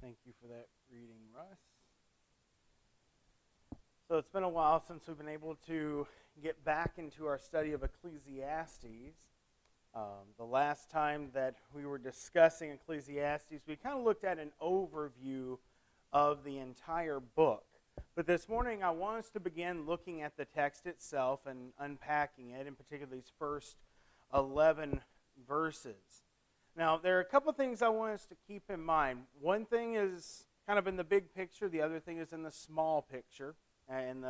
Thank you for that reading, Russ. So it's been a while since we've been able to get back into our study of Ecclesiastes. The last time that we were discussing Ecclesiastes, we kind of looked at an overview of the entire book. But this morning, I want us to begin looking at the text itself and unpacking it, in particular these first 11 verses. Now, there are a couple things I want us to keep in mind. One thing is kind of in the big picture. The other thing is in the small picture, and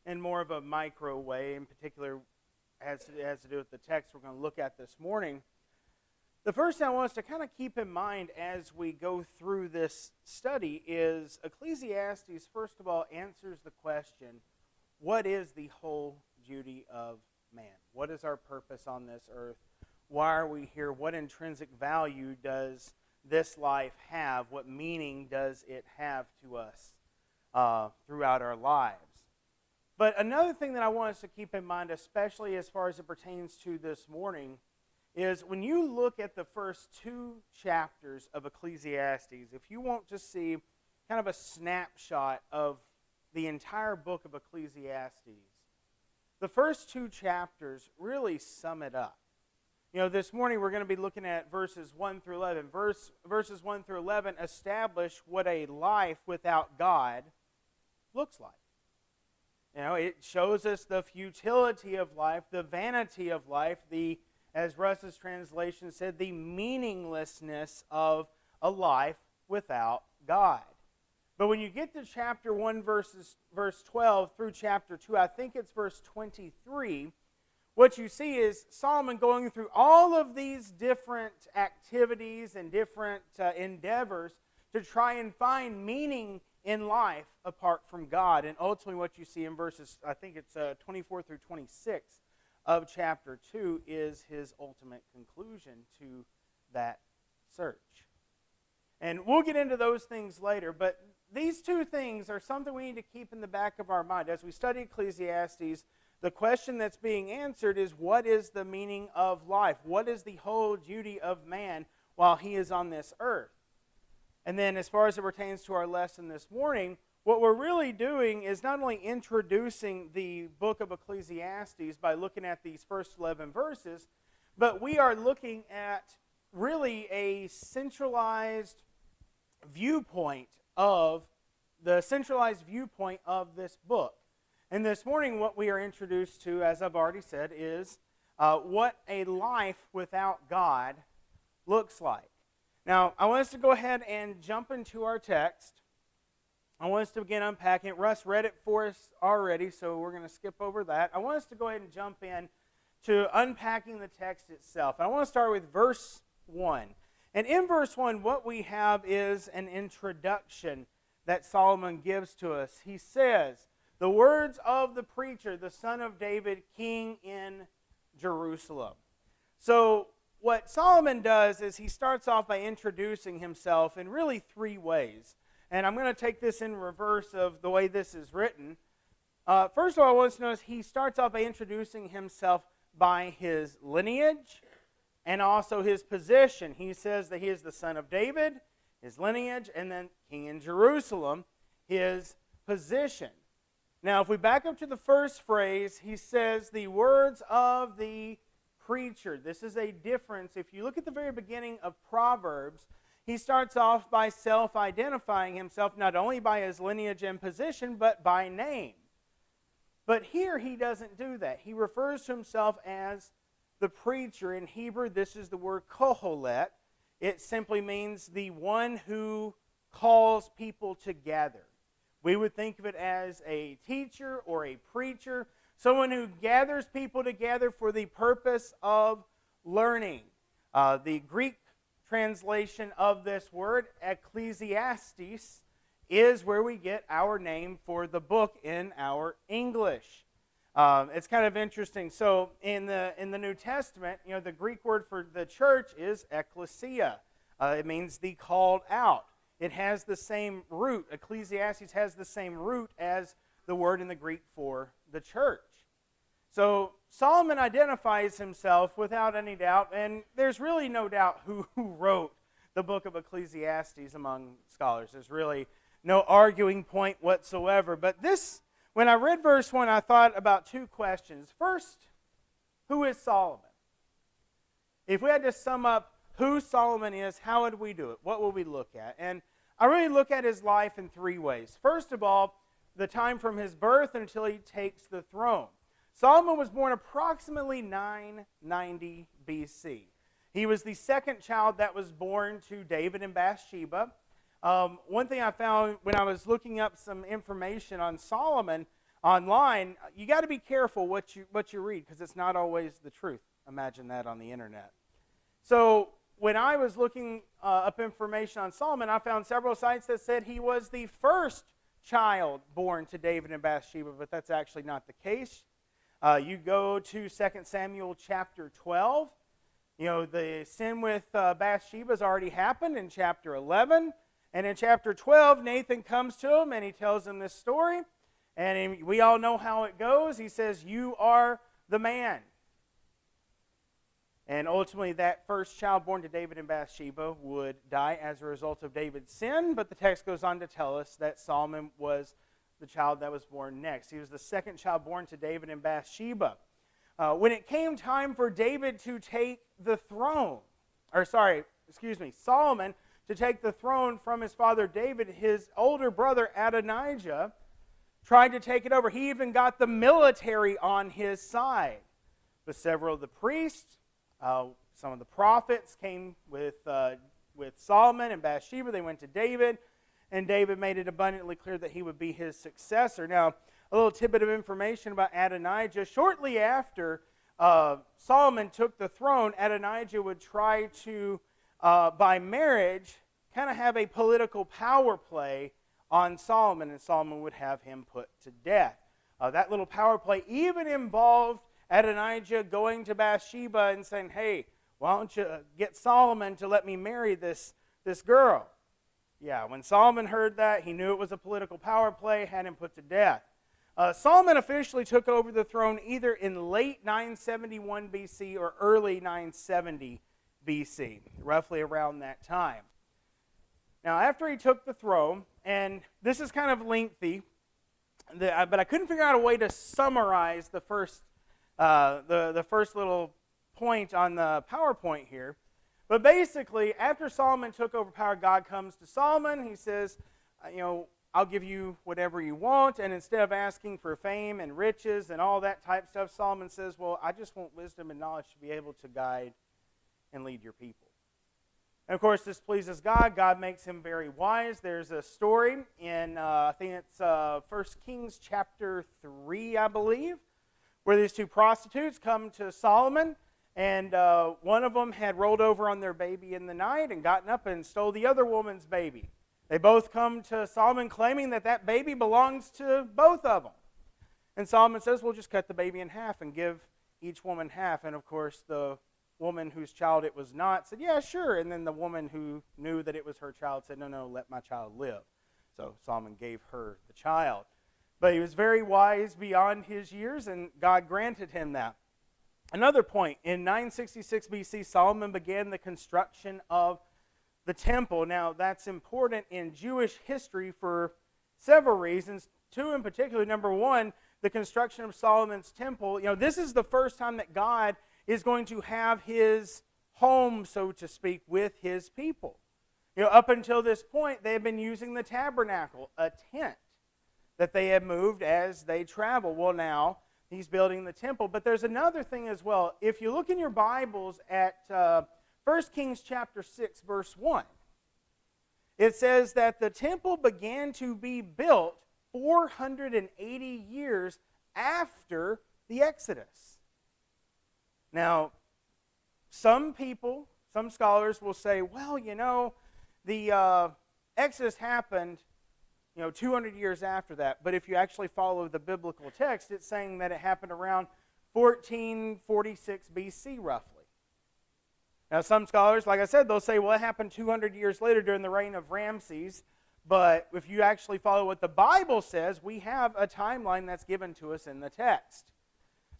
in more of a micro way. In particular, has to do with the text we're going to look at this morning. The first thing I want us to kind of keep in mind as we go through this study is Ecclesiastes, first of all, answers the question, what is the whole duty of man? What is our purpose on this earth? Why are we here? What intrinsic value does this life have? What meaning does it have to us throughout our lives? But another thing that I want us to keep in mind, especially as far as it pertains to this morning, is when you look at the first two chapters of Ecclesiastes, if you want to see kind of a snapshot of the entire book of Ecclesiastes, the first two chapters really sum it up. You know, this morning we're going to be looking at verses 1 through 11. Verses 1 through 11 establish what a life without God looks like. You know, it shows us the futility of life, the vanity of life, as Russ's translation said, the meaninglessness of a life without God. But when you get to chapter 1, verse 12 through chapter 2, I think it's verse 23, what you see is Solomon going through all of these different activities and different endeavors to try and find meaning in life apart from God. And ultimately what you see in verses, I think it's 24 through 26 of chapter 2 is his ultimate conclusion to that search. And we'll get into those things later, but these two things are something we need to keep in the back of our mind. As we study Ecclesiastes, the question that's being answered is, what is the meaning of life? What is the whole duty of man while he is on this earth? And then as far as it pertains to our lesson this morning, what we're really doing is not only introducing the book of Ecclesiastes by looking at these first 11 verses, but we are looking at really a centralized viewpoint of this book. And this morning what we are introduced to, as I've already said, is what a life without God looks like. Now, I want us to go ahead and jump into our text. I want us to begin unpacking it. Russ read it for us already, so we're going to skip over that. I want us to go ahead and jump in to unpacking the text itself. And I want to start with verse 1. And in verse 1, what we have is an introduction that Solomon gives to us. He says, the words of the preacher, the son of David, king in Jerusalem. So what Solomon does is he starts off by introducing himself in really three ways. And I'm going to take this in reverse of the way this is written. First of all, I want us to notice he starts off by introducing himself by his lineage and also his position. He says that he is the son of David, his lineage, and then king in Jerusalem, his position. Now, if we back up to the first phrase, he says the words of the preacher. This is a difference. If you look at the very beginning of Proverbs, he starts off by self-identifying himself not only by his lineage and position, but by name. But here he doesn't do that. He refers to himself as the preacher. In Hebrew, this is the word kohelet. It simply means the one who calls people together. We would think of it as a teacher or a preacher, someone who gathers people together for the purpose of learning. The Greek translation of this word, Ecclesiastes, is where we get our name for the book in our English. It's kind of interesting. So in the New Testament, you know, the Greek word for the church is ecclesia. It means the called out. It has the same root. Ecclesiastes has the same root as the word in the Greek for the church. So Solomon identifies himself without any doubt, and there's really no doubt who wrote the the book of Ecclesiastes among scholars. There's really no arguing point whatsoever. But this, when I read verse 1, I thought about two questions. First, who is Solomon? If we had to sum up who Solomon is, how would we do it? What would we look at? And I really look at his life in three ways. First of all, the time from his birth until he takes the throne. Solomon was born approximately 990 BC. He was the second child that was born to David and Bathsheba. One thing I found when I was looking up some information on Solomon online, you got to be careful what you read, because it's not always the truth. Imagine that on the internet. So when I was looking up information on Solomon, I found several sites that said he was the first child born to David and Bathsheba, but that's actually not the case. You go to 2 Samuel chapter 12. You know, the sin with Bathsheba has already happened in chapter 11. And in chapter 12, Nathan comes to him and he tells him this story. And we all know how it goes. He says, "You are the man." And ultimately, that first child born to David and Bathsheba would die as a result of David's sin. But the text goes on to tell us that Solomon was the child that was born next. He was the second child born to David and Bathsheba. When it came time for David to take the throne, Solomon to take the throne from his father David, his older brother Adonijah tried to take it over. He even got the military on his side. But several of the priests, some of the prophets came with Solomon and Bathsheba. They went to David, and David made it abundantly clear that he would be his successor. Now, a little tidbit of information about Adonijah. Shortly after Solomon took the throne, Adonijah would try to, by marriage, kind of have a political power play on Solomon, and Solomon would have him put to death. That little power play even involved Adonijah going to Bathsheba and saying, "Hey, why don't you get Solomon to let me marry this girl?" Yeah, when Solomon heard that, he knew it was a political power play, had him put to death. Solomon officially took over the throne either in late 971 BC or early 970 BC, roughly around that time. Now, after he took the throne, and this is kind of lengthy, but I couldn't figure out a way to summarize the first little point on the PowerPoint here. But basically, after Solomon took over power, God comes to Solomon. He says, "I'll give you whatever you want." And instead of asking for fame and riches and all that type stuff, Solomon says, "Well, I just want wisdom and knowledge to be able to guide and lead your people." And of course, this pleases God. God makes him very wise. There's a story in, I think it's 1 Kings chapter 3, I believe, where these two prostitutes come to Solomon, and one of them had rolled over on their baby in the night and gotten up and stole the other woman's baby. They both come to Solomon claiming that baby belongs to both of them. And Solomon says, "We'll just cut the baby in half and give each woman half." And of course, the woman whose child it was not said, "Yeah, sure." And then the woman who knew that it was her child said, "No, let my child live." So Solomon gave her the child. But he was very wise beyond his years, and God granted him that. Another point, in 966 BC, Solomon began the construction of the temple. Now, that's important in Jewish history for several reasons. Two in particular. Number one, the construction of Solomon's temple. This is the first time that God is going to have his home, so to speak, with his people. Up until this point, they have been using the tabernacle, a tent that they have moved as they travel. Well, now he's building the temple. But there's another thing as well. If you look in your Bibles at 1 Kings chapter 6, verse 1, it says that the temple began to be built 480 years after the Exodus. Now, some scholars will say, well, the Exodus happened 200 years after that. But if you actually follow the biblical text, it's saying that it happened around 1446 BC, roughly. Now, some scholars, like I said, they'll say, well, it happened 200 years later during the reign of Ramses. But if you actually follow what the Bible says, we have a timeline that's given to us in the text.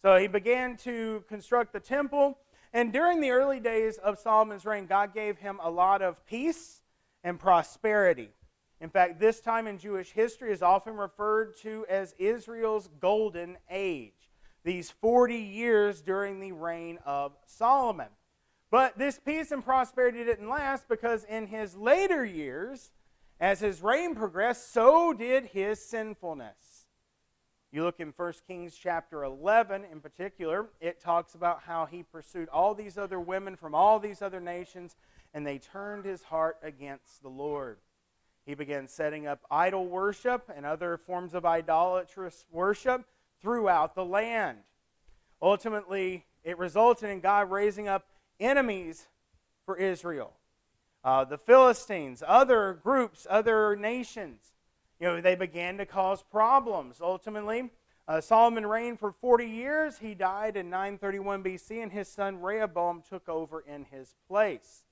So he began to construct the temple, And during the early days of Solomon's reign, God gave him a lot of peace and prosperity. In fact, this time in Jewish history is often referred to as Israel's golden age. These 40 years during the reign of Solomon. But this peace and prosperity didn't last, because in his later years, as his reign progressed, so did his sinfulness. You look in 1 Kings chapter 11 in particular, it talks about how he pursued all these other women from all these other nations, and they turned his heart against the Lord. He began setting up idol worship and other forms of idolatrous worship throughout the land. Ultimately, it resulted in God raising up enemies for Israel. The Philistines, other groups, other nations, they began to cause problems. Ultimately, Solomon reigned for 40 years. He died in 931 BC, and his son Rehoboam took over in his place.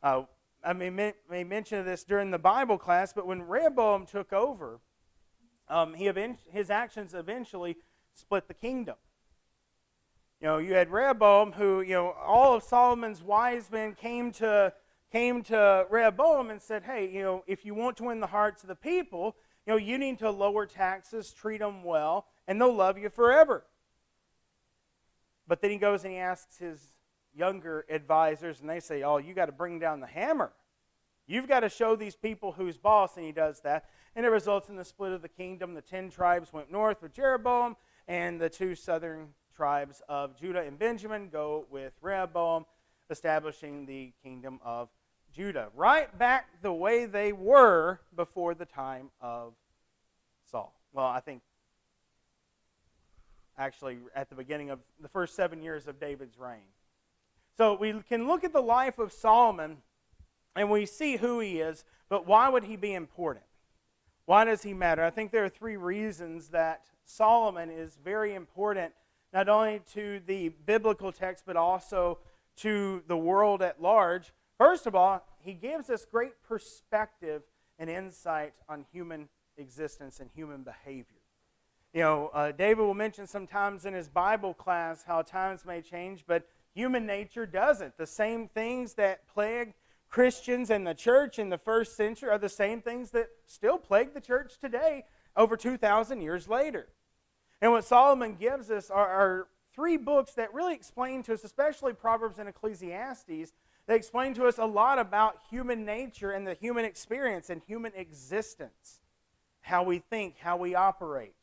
I may mention this during the Bible class, but when Rehoboam took over, his actions eventually split the kingdom. You had Rehoboam, who, all of Solomon's wise men came to Rehoboam and said, hey, if you want to win the hearts of the people, you need to lower taxes, treat them well, and they'll love you forever. But then he goes and he asks his younger advisors, and they say, oh, you got to bring down the hammer. You've got to show these people who's boss, and he does that. And it results in the split of the kingdom. The 10 tribes went north with Jeroboam, and the 2 southern tribes of Judah and Benjamin go with Rehoboam, establishing the kingdom of Judah. Right back the way they were before the time of Saul. Well, I think actually at the beginning of the first 7 years of David's reign. So we can look at the life of Solomon and we see who he is, but why would he be important? Why does he matter? I think there are 3 reasons that Solomon is very important, not only to the biblical text, but also to the world at large. First of all, he gives us great perspective and insight on human existence and human behavior. David will mention sometimes in his Bible class how times may change, but human nature doesn't. The same things that plague Christians and the church in the first century are the same things that still plague the church today over 2,000 years later. And what Solomon gives us are 3 books that really explain to us, especially Proverbs and Ecclesiastes, they explain to us a lot about human nature and the human experience and human existence, how we think, how we operate.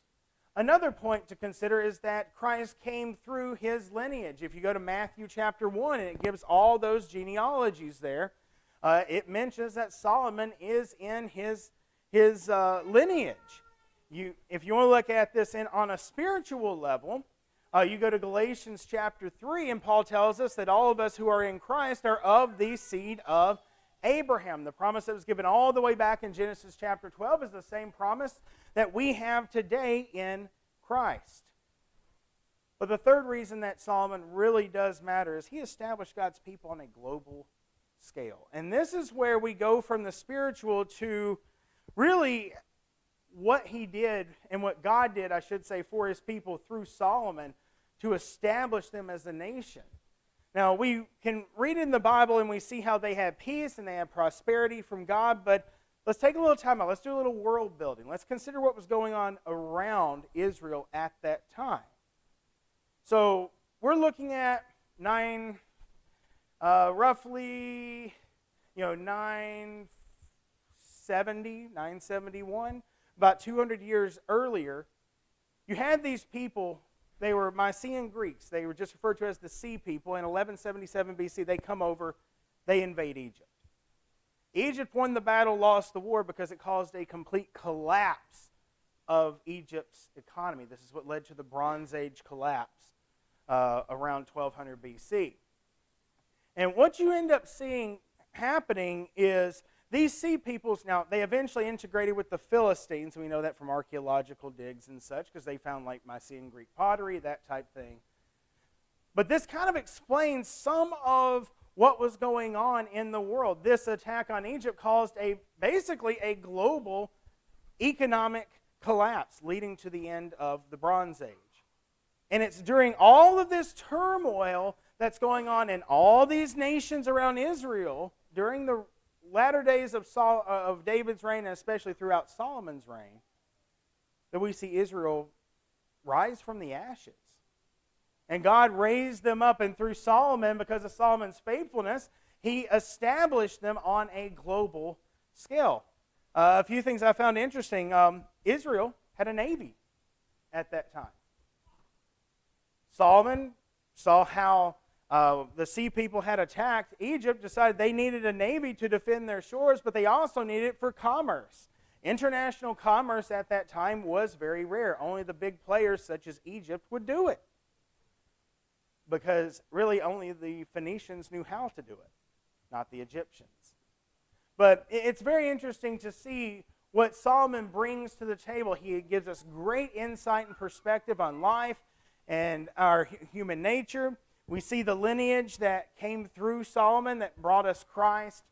Another point to consider is that Christ came through his lineage. If you go to Matthew chapter 1, and it gives all those genealogies there, it mentions that Solomon is in his lineage. If you want to look at this on a spiritual level, you go to Galatians chapter 3, and Paul tells us that all of us who are in Christ are of the seed of Abraham. The promise that was given all the way back in Genesis chapter 12 is the same promise that we have today in Christ. But the third reason that Solomon really does matter is he established God's people on a global scale. And this is where we go from the spiritual to really what he did and what God did, I should say, for his people through Solomon to establish them as a nation. Now, we can read in the Bible and we see how they had peace and they had prosperity from God, but let's take a little time out. Let's do a little world building. Let's consider what was going on around Israel at that time. So, we're looking at roughly 971, about 200 years earlier. You had these people, they were Mycenaean Greeks. They were just referred to as the Sea People. In 1177 BC, they come over, they invade Egypt. Egypt won the battle, lost the war because it caused a complete collapse of Egypt's economy. This is what led to the Bronze Age collapse around 1200 BC. And what you end up seeing happening is these Sea Peoples, now they eventually integrated with the Philistines. We know that from archaeological digs and such because they found like Mycenaean Greek pottery, that type thing. But this kind of explains some of what was going on in the world. This attack on Egypt caused basically a global economic collapse leading to the end of the Bronze Age. And it's during all of this turmoil that's going on in all these nations around Israel during the latter days of David's reign, and especially throughout Solomon's reign, that we see Israel rise from the ashes. And God raised them up, and through Solomon, because of Solomon's faithfulness, he established them on a global scale. A few things I found interesting. Israel had a navy at that time. Solomon saw how the sea people had attacked Egypt, decided they needed a navy to defend their shores, but they also needed it for commerce. International commerce at that time was very rare. Only the big players such as Egypt would do it, because really only the Phoenicians knew how to do it, not the Egyptians. But it's very interesting to see what Solomon brings to the table. He gives us great insight and perspective on life and our human nature. We see the lineage that came through Solomon that brought us Christ.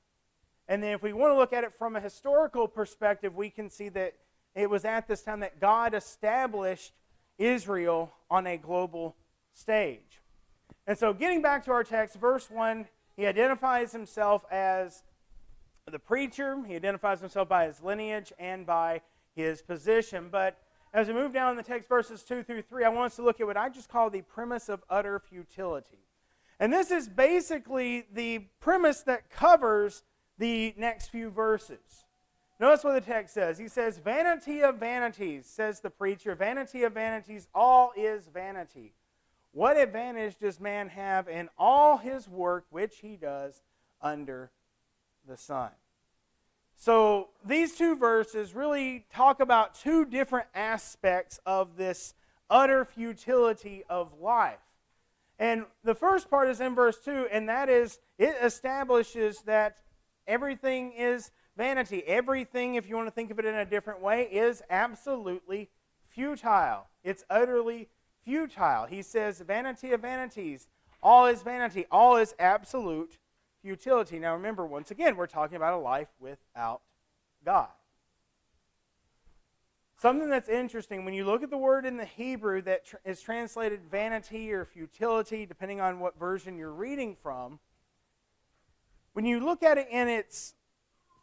And then if we want to look at it from a historical perspective, we can see that it was at this time that God established Israel on a global stage. And so getting back to our text, verse 1, he identifies himself as the preacher. He identifies himself by his lineage and by his position. But as we move down in the text, verses 2 through 3, I want us to look at what I just call the premise of utter futility. And this is basically the premise that covers the next few verses. Notice what the text says. He says, "Vanity of vanities," says the preacher, "vanity of vanities, all is vanity. What advantage does man have in all his work which he does under the sun?" So these two verses really talk about two different aspects of this utter futility of life. And the first part is in verse 2, and that is, it establishes that everything is vanity. Everything, if you want to think of it in a different way, is absolutely futile. It's utterly futile. He says, vanity of vanities, all is vanity, all is absolute futility. Now remember, once again, we're talking about a life without God. Something that's interesting, when you look at the word in the Hebrew that is translated vanity or futility, depending on what version you're reading from, when you look at it in its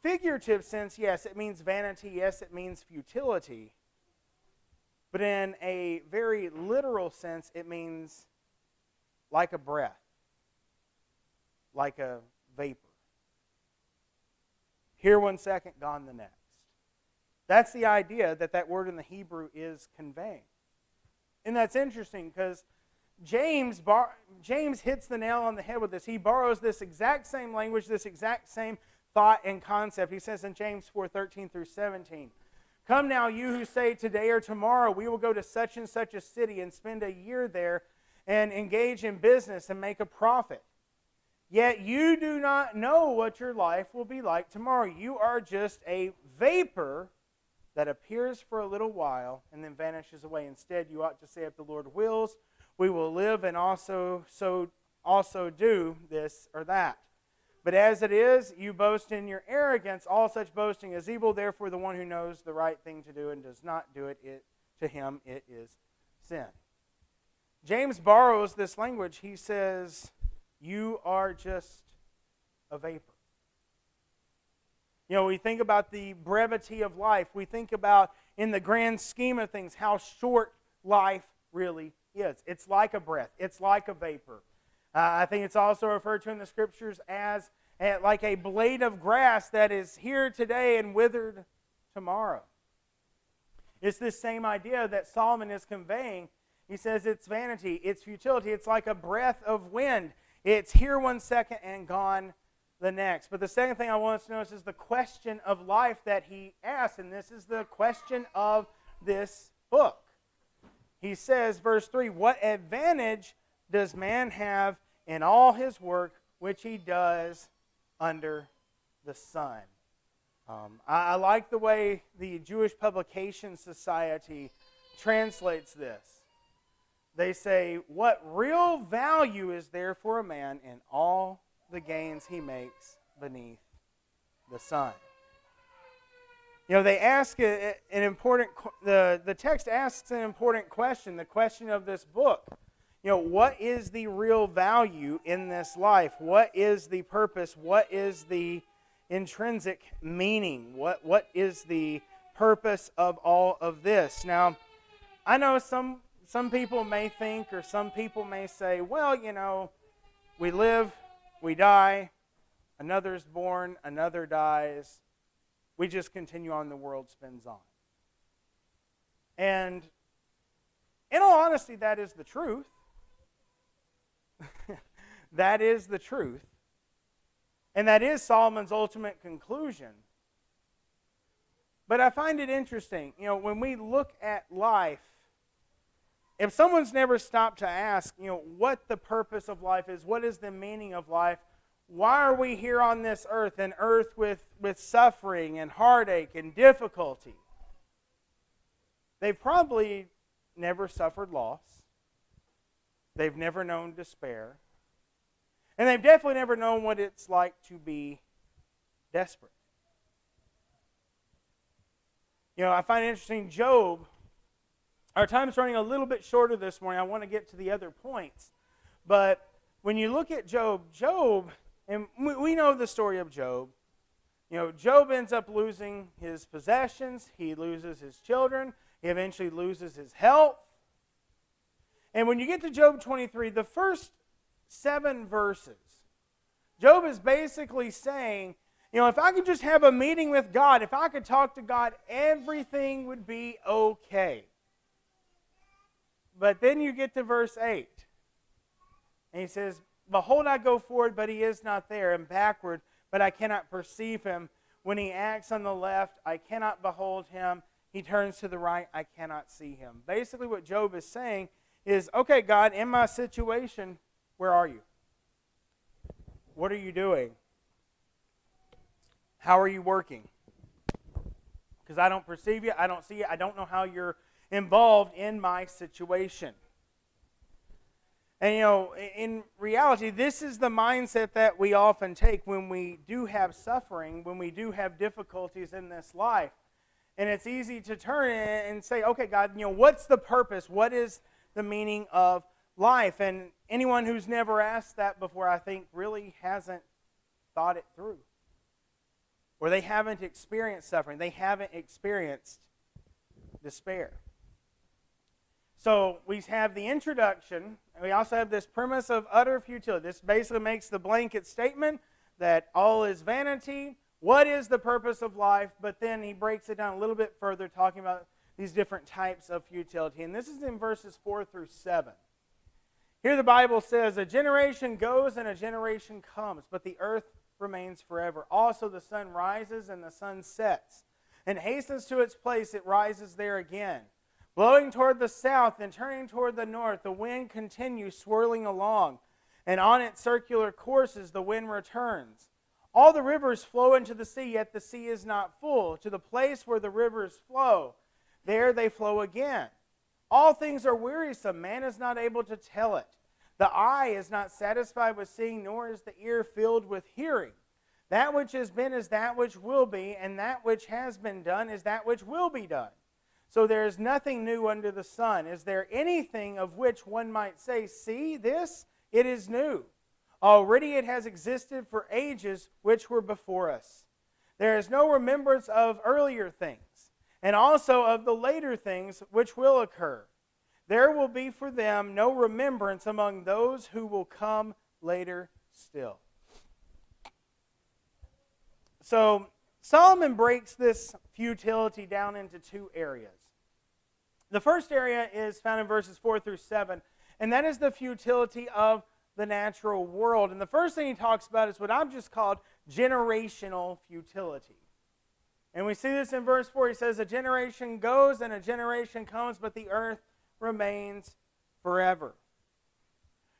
figurative sense, yes, it means vanity, yes, it means futility. But in a very literal sense, it means like a breath, like a vapor. Here 1 second, gone the next. That's the idea that word in the Hebrew is conveying. And that's interesting because James hits the nail on the head with this. He borrows this exact same language, this exact same thought and concept. He says in James 4:13 through 17, "Come now, you who say today or tomorrow we will go to such and such a city and spend a year there and engage in business and make a profit. Yet you do not know what your life will be like tomorrow. You are just a vapor that appears for a little while and then vanishes away. Instead, you ought to say, if the Lord wills, we will live and also do this or that. But as it is, you boast in your arrogance. All such boasting is evil. Therefore, the one who knows the right thing to do and does not do it, to him it is sin." James borrows this language. He says, you are just a vapor. You know, we think about the brevity of life. We think about, in the grand scheme of things, how short life really is. It's like a breath. It's like a vapor. I think it's also referred to in the Scriptures as like a blade of grass that is here today and withered tomorrow. It's this same idea that Solomon is conveying. He says it's vanity, it's futility. It's like a breath of wind. It's here 1 second and gone the next. But the second thing I want us to notice is the question of life that he asks, and this is the question of this book. He says, verse 3, "What advantage does man have in all his work which he does under the sun?" I like the way the Jewish Publication Society translates this. They say, "What real value is there for a man in all the gains he makes beneath the sun?" You know, they ask the text asks an important question, the question of this book. what is the real value in this life? What is the purpose? What is the intrinsic meaning? What is the purpose of all of this? Now, I know some people may think, or some people may say, well, we live, we die, another's born, another dies. We just continue on, the world spins on. And in all honesty, that is the truth. That is the truth. And that is Solomon's ultimate conclusion. But I find it interesting, when we look at life, if someone's never stopped to ask, what the purpose of life is, what is the meaning of life, why are we here on this earth, an earth with suffering and heartache and difficulty? They've probably never suffered loss. They've never known despair. And they've definitely never known what it's like to be desperate. I find it interesting, Job, our time's running a little bit shorter this morning. I want to get to the other points. But when you look at Job, and we know the story of Job. Job ends up losing his possessions. He loses his children. He eventually loses his health. And when you get to Job 23, the first 7 verses, Job is basically saying, if I could just have a meeting with God, if I could talk to God, everything would be okay. But then you get to verse 8. And he says, behold, I go forward, but he is not there, and backward, but I cannot perceive him. When he acts on the left, I cannot behold him. He turns to the right, I cannot see him. Basically what Job is saying is, okay, God, in my situation, where are you? What are you doing? How are you working? Because I don't perceive you, I don't see you, I don't know how you're involved in my situation. And in reality, this is the mindset that we often take when we do have suffering, when we do have difficulties in this life. And it's easy to turn and say, okay, God, what's the purpose? What is the meaning of life? And anyone who's never asked that before, I think, really hasn't thought it through. Or they haven't experienced suffering. They haven't experienced despair. So we have the introduction, and we also have this premise of utter futility. This basically makes the blanket statement that all is vanity. What is the purpose of life? But then he breaks it down a little bit further, talking about these different types of futility. And this is in verses 4 through 7. Here the Bible says, a generation goes and a generation comes, but the earth remains forever. Also the sun rises and the sun sets, and hastens to its place, it rises there again. Blowing toward the south and turning toward the north, the wind continues swirling along, and on its circular courses the wind returns. All the rivers flow into the sea, yet the sea is not full. To the place where the rivers flow, there they flow again. All things are wearisome, man is not able to tell it. The eye is not satisfied with seeing, nor is the ear filled with hearing. That which has been is that which will be, and that which has been done is that which will be done. So there is nothing new under the sun. Is there anything of which one might say, see this, it is new? Already it has existed for ages which were before us. There is no remembrance of earlier things, and also of the later things which will occur. There will be for them no remembrance among those who will come later still. So Solomon breaks this futility down into 2 areas. The first area is found in verses 4 through 7, and that is the futility of the natural world. And the first thing he talks about is what I've just called generational futility. And we see this in verse 4. He says, a generation goes and a generation comes, but the earth remains forever.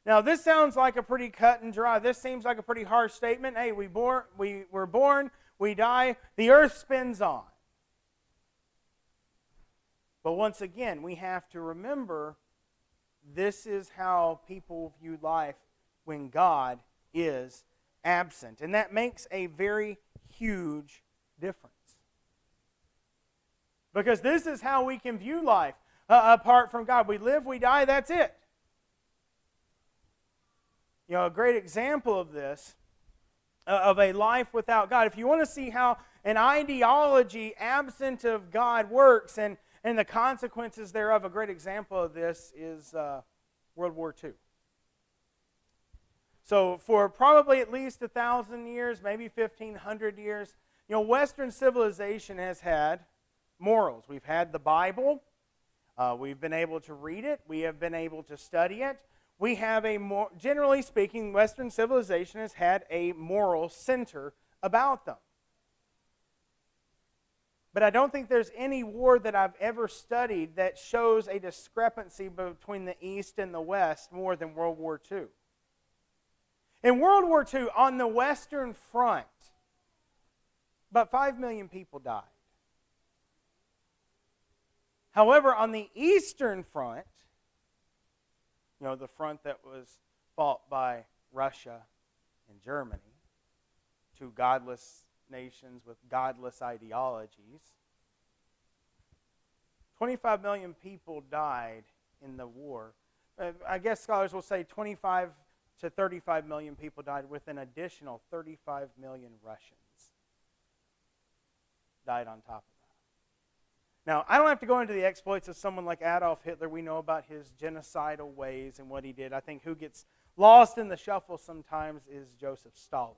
Now, this sounds like a pretty cut and dry. This seems like a pretty harsh statement. Hey, we were born, we die, the earth spins on. But once again, we have to remember this is how people view life when God is absent. And that makes a very huge difference. Because this is how we can view life apart from God. We live, we die, that's it. a great example of this, of a life without God. If you want to see how an ideology absent of God works and the consequences thereof, a great example of this is World War II. So for probably at least 1,000 years, maybe 1,500 years, Western civilization has had morals. We've had the Bible. We've been able to read it. We have been able to study it. We have generally speaking, Western civilization has had a moral center about them. But I don't think there's any war that I've ever studied that shows a discrepancy between the East and the West more than World War II. In World War II, on the Western Front, about 5 million people died. However, on the Eastern Front, the front that was fought by Russia and Germany, two godless nations with godless ideologies, 25 million people died in the war. I guess scholars will say 25 to 35 million people died, with an additional 35 million Russians died on top of that. Now, I don't have to go into the exploits of someone like Adolf Hitler. We know about his genocidal ways and what he did. I think who gets lost in the shuffle sometimes is Joseph Stalin.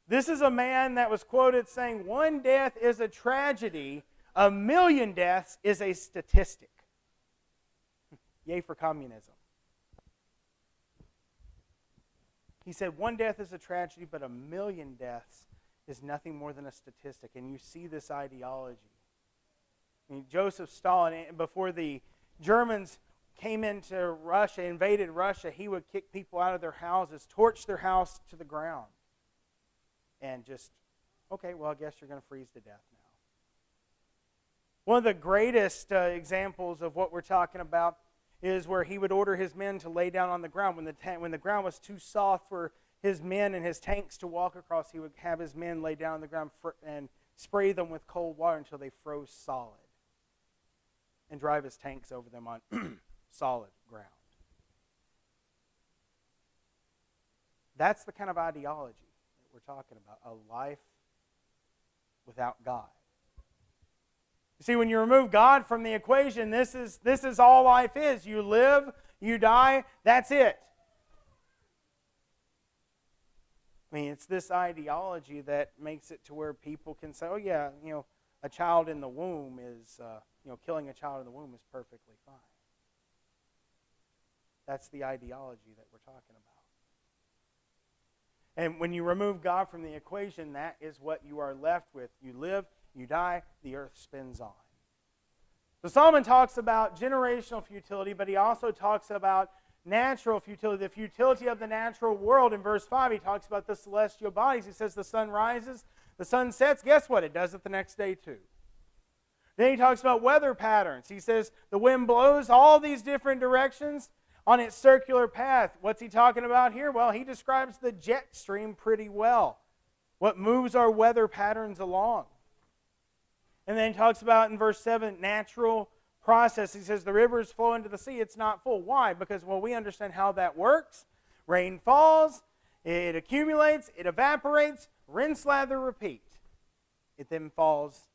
This is a man that was quoted saying, "One death is a tragedy, 1,000,000 deaths is a statistic." Yay for communism. He said, one death is a tragedy, but 1,000,000 deaths is nothing more than a statistic. And you see this ideology. I mean, Joseph Stalin, before the Germans came into Russia, invaded Russia, he would kick people out of their houses, torch their house to the ground. And just, okay, well, I guess you're going to freeze to death now. One of the greatest examples of what we're talking about is where he would order his men to lay down on the ground. When the ground was too soft for his men and his tanks to walk across, he would have his men lay down on the ground and spray them with cold water until they froze solid, and drive his tanks over them on solid ground. That's the kind of ideology that we're talking about, a life without God. You see, when you remove God from the equation, this is all life is. You live, you die, that's it. I mean, it's this ideology that makes it to where people can say, oh yeah, a child in the womb is, killing a child in the womb is perfectly fine. That's the ideology that we're talking about. And when you remove God from the equation, that is what you are left with. You live, you die, the earth spins on. So Solomon talks about generational futility, but he also talks about natural futility, the futility of the natural world. In verse 5, he talks about the celestial bodies. He says the sun rises, the sun sets. Guess what? It does it the next day too. Then he talks about weather patterns. He says the wind blows all these different directions on its circular path. What's he talking about here? Well, he describes the jet stream pretty well. What moves our weather patterns along. And then he talks about in verse 7, natural process. He says the rivers flow into the sea. It's not full. Why? Because, we understand how that works. Rain falls, it accumulates, it evaporates, rinse, lather, repeat. It then falls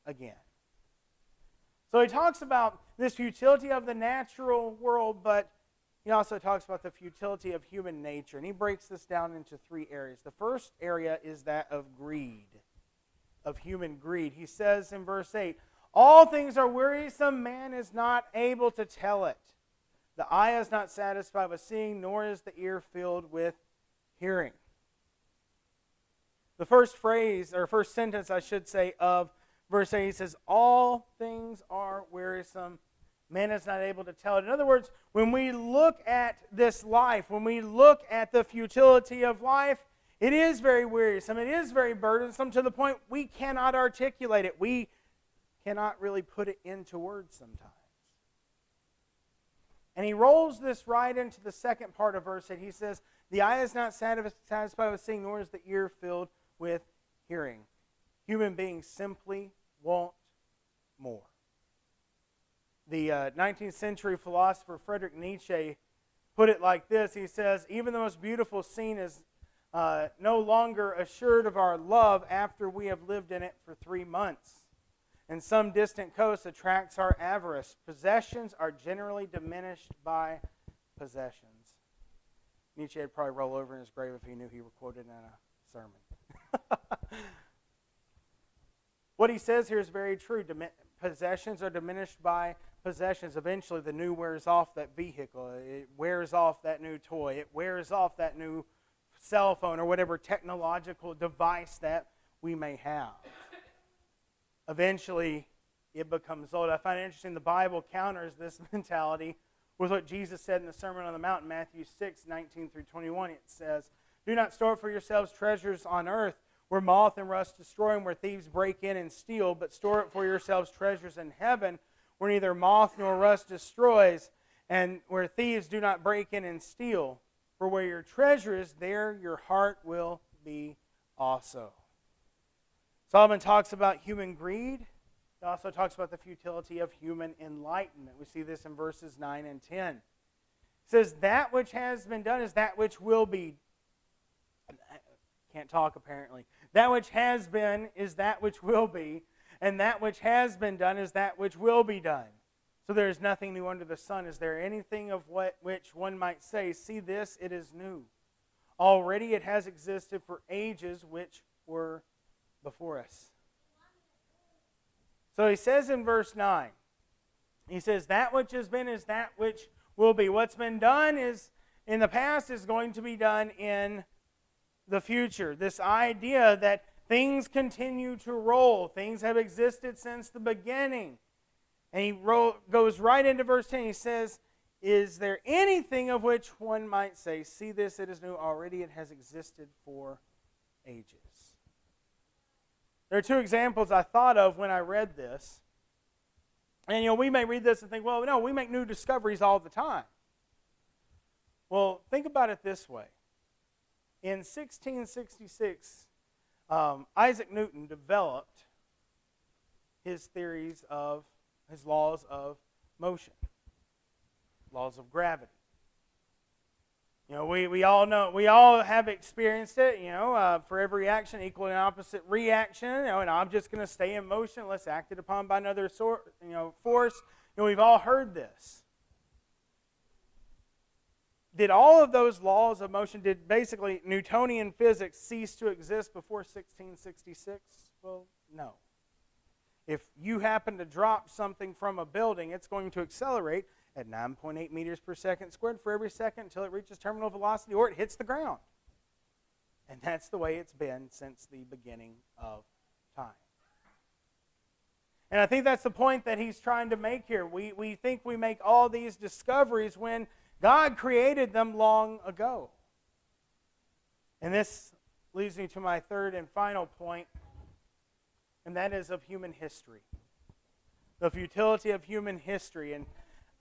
again. So he talks about this futility of the natural world, but he also talks about the futility of human nature. And he breaks this down into 3 areas. The first area is that of greed, of human greed. He says in verse 8, all things are wearisome, man is not able to tell it. The eye is not satisfied with seeing, nor is the ear filled with hearing. The first phrase, or first sentence, I should say, of verse 8, he says, all things are wearisome, man is not able to tell it. In other words, when we look at this life, when we look at the futility of life, it is very wearisome. It is very burdensome to the point we cannot articulate it. We cannot really put it into words sometimes. And he rolls this right into the second part of verse 8. He says, the eye is not satisfied with seeing, nor is the ear filled with hearing. Human beings simply want more. The 19th century philosopher Friedrich Nietzsche put it like this. He says, even the most beautiful scene is no longer assured of our love after we have lived in it for 3 months. And some distant coast attracts our avarice. Possessions are generally diminished by possessions. Nietzsche would probably roll over in his grave if he knew he were quoted in a sermon. What he says here is very true. Possessions are diminished by possessions. Eventually, the new wears off that vehicle. It wears off that new toy. It wears off that new cell phone or whatever technological device that we may have. Eventually, it becomes old. I find it interesting the Bible counters this mentality with what Jesus said in the Sermon on the Mount in Matthew 6:19 through 21. It says, do not store for yourselves treasures on earth where moth and rust destroy and where thieves break in and steal, but store it for yourselves treasures in heaven where neither moth nor rust destroys and where thieves do not break in and steal. For where your treasure is, there your heart will be also. Solomon talks about human greed. He also talks about the futility of human enlightenment. We see this in verses 9 and 10. It says, that which has been done is that which will be. Can't talk apparently. That which has been is that which will be, and that which has been done is that which will be done. So there is nothing new under the sun. Is there anything of which one might say, see this, it is new? Already it has existed for ages which were before us. So he says in verse 9, he says, that which has been is that which will be. What's been done is in the past is going to be done in the future. This idea that things continue to roll. Things have existed since the beginning. And he goes right into verse 10. He says, is there anything of which one might say, see this, it is new, already it has existed for ages? There are two examples I thought of when I read this. And we may read this and think, well, no, we make new discoveries all the time. Well, think about it this way. In 1666, Isaac Newton developed his laws of motion, laws of gravity. We all know, we all have experienced it. For every action, equal and opposite reaction. An object's going to stay in motion unless acted upon by another force. We've all heard this. Did all of those laws of motion, did basically Newtonian physics cease to exist before 1666? Well, no. If you happen to drop something from a building, it's going to accelerate at 9.8 meters per second squared for every second until it reaches terminal velocity or it hits the ground. And that's the way it's been since the beginning of time. And I think that's the point that he's trying to make here. We think we make all these discoveries when God created them long ago. And this leads me to my third and final point, and that is of human history. The futility of human history. And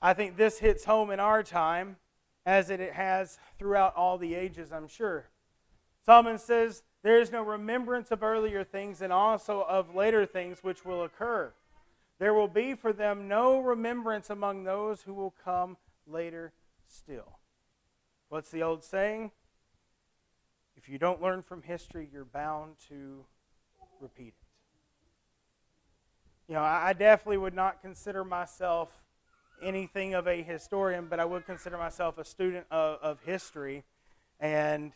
I think this hits home in our time as it has throughout all the ages, I'm sure. Solomon says, there is no remembrance of earlier things and also of later things which will occur. There will be for them no remembrance among those who will come later still. What's the old saying? If you don't learn from history, you're bound to repeat it. I definitely would not consider myself anything of a historian, but I would consider myself a student of history. And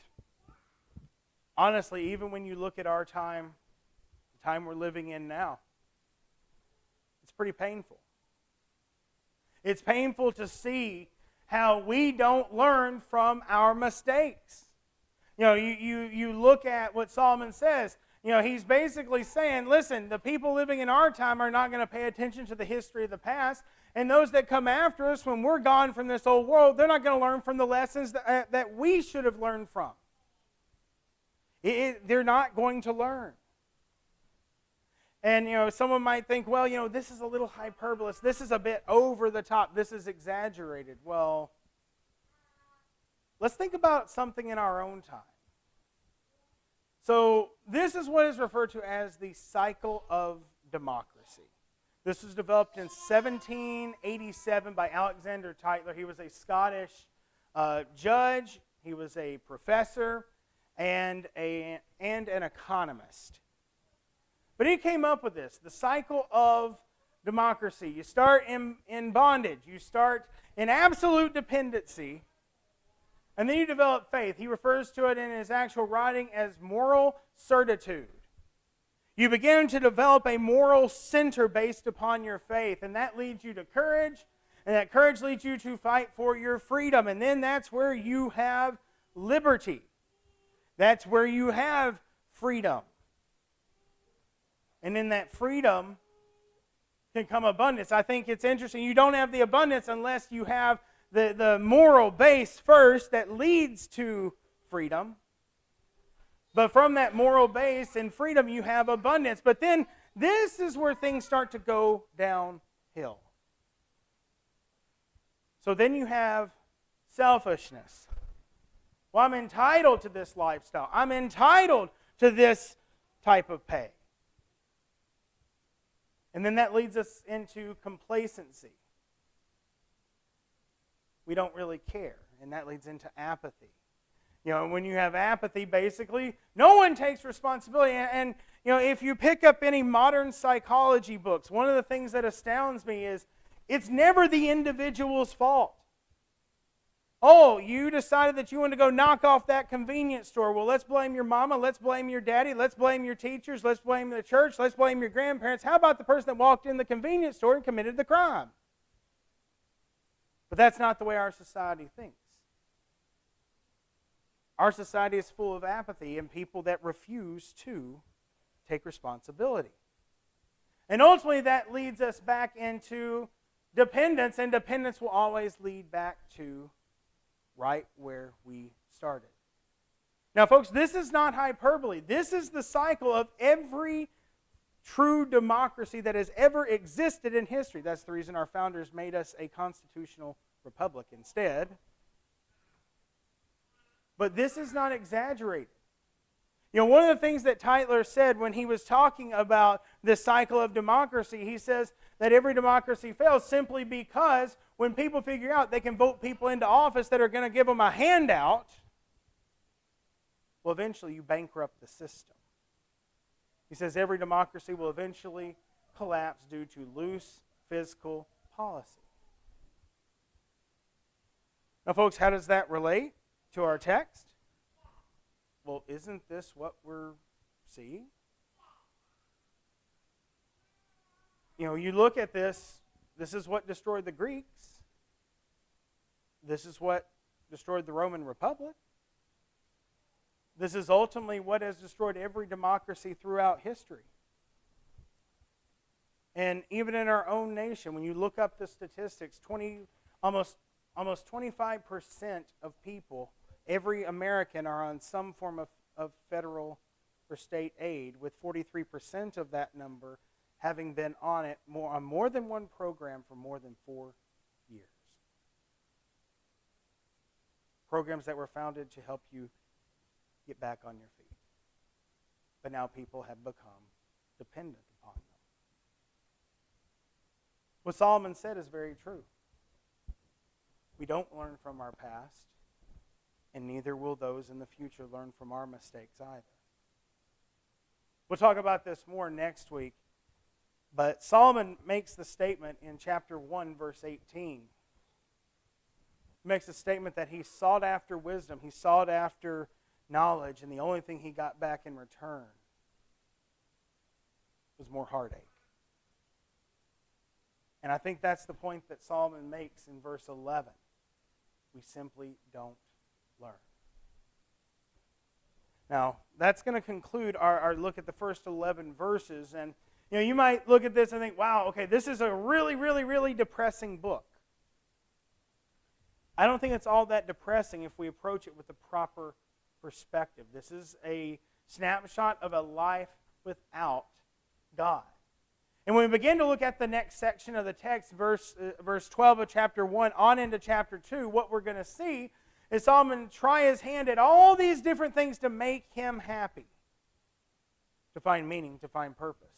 honestly, even when you look at our time, the time we're living in now, it's pretty painful. It's painful to see how we don't learn from our mistakes. You look at what Solomon says. He's basically saying, listen, the people living in our time are not going to pay attention to the history of the past. And those that come after us, when we're gone from this old world, they're not going to learn from the lessons that we should have learned from. They're not going to learn. And, someone might think, well, this is a little hyperbole. This is a bit over the top. This is exaggerated. Well, let's think about something in our own time. So this is what is referred to as the cycle of democracy. This was developed in 1787 by Alexander Tytler. He was a Scottish judge, he was a professor, and an economist. But he came up with this, the cycle of democracy. You start in bondage. You start in absolute dependency, and then you develop faith. He refers to it in his actual writing as moral certitude. You begin to develop a moral center based upon your faith, and that leads you to courage, and that courage leads you to fight for your freedom, and then that's where you have liberty. That's where you have freedom. And in that freedom can come abundance. I think it's interesting. You don't have the abundance unless you have the moral base first that leads to freedom. But from that moral base and freedom, you have abundance. But then this is where things start to go downhill. So then you have selfishness. Well, I'm entitled to this lifestyle. I'm entitled to this type of pay. And then that leads us into complacency. We don't really care, and that leads into apathy. You know, when you have apathy, basically, no one takes responsibility. And you know, if you pick up any modern psychology books, one of the things that astounds me is it's never the individual's fault. Oh, you decided that you want to go knock off that convenience store. Well, let's blame your mama, let's blame your daddy, let's blame your teachers, let's blame the church, let's blame your grandparents. How about the person that walked in the convenience store and committed the crime? But that's not the way our society thinks. Our society is full of apathy and people that refuse to take responsibility. And ultimately that leads us back into dependence, and dependence will always lead back to right where we started. Now, folks, this is not hyperbole. This is the cycle of every true democracy that has ever existed in history. That's the reason our founders made us a constitutional republic instead. But this is not exaggerated. You know, one of the things that Tytler said when he was talking about this cycle of democracy, he says that every democracy fails simply because when people figure out they can vote people into office that are going to give them a handout, well, eventually you bankrupt the system. He says every democracy will eventually collapse due to loose fiscal policy. Now, folks, how does that relate to our text? Well, isn't this what we're seeing? You know, you look at this, this is what destroyed the Greeks. This is what destroyed the Roman Republic. This is ultimately what has destroyed every democracy throughout history. And even in our own nation, when you look up the statistics, almost 25% of people, every American, are on some form of federal or state aid, with 43% of that number having been on it on more than one program for more than 4 years. Programs that were founded to help you get back on your feet. But now people have become dependent upon them. What Solomon said is very true. We don't learn from our past, and neither will those in the future learn from our mistakes either. We'll talk about this more next week, but Solomon makes the statement in chapter 1, verse 18. He makes a statement that he sought after wisdom, he sought after knowledge, and the only thing he got back in return was more heartache. And I think that's the point that Solomon makes in verse 11. We simply don't learn. Now, that's going to conclude our look at the first 11 verses. And you know, you might look at this and think, wow, okay, this is a really, really, really depressing book. I don't think it's all that depressing if we approach it with the proper perspective. This is a snapshot of a life without God. And when we begin to look at the next section of the text, verse 12 of chapter 1 on into chapter 2, what we're going to see is Solomon try his hand at all these different things to make him happy, to find meaning, to find purpose.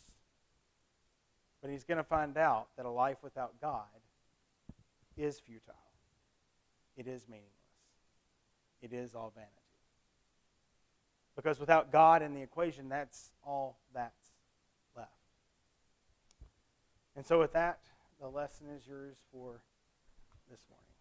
But he's going to find out that a life without God is futile. It is meaningless. it is all vanity. Because without God in the equation, that's all that's left. And so with that, the lesson is yours for this morning.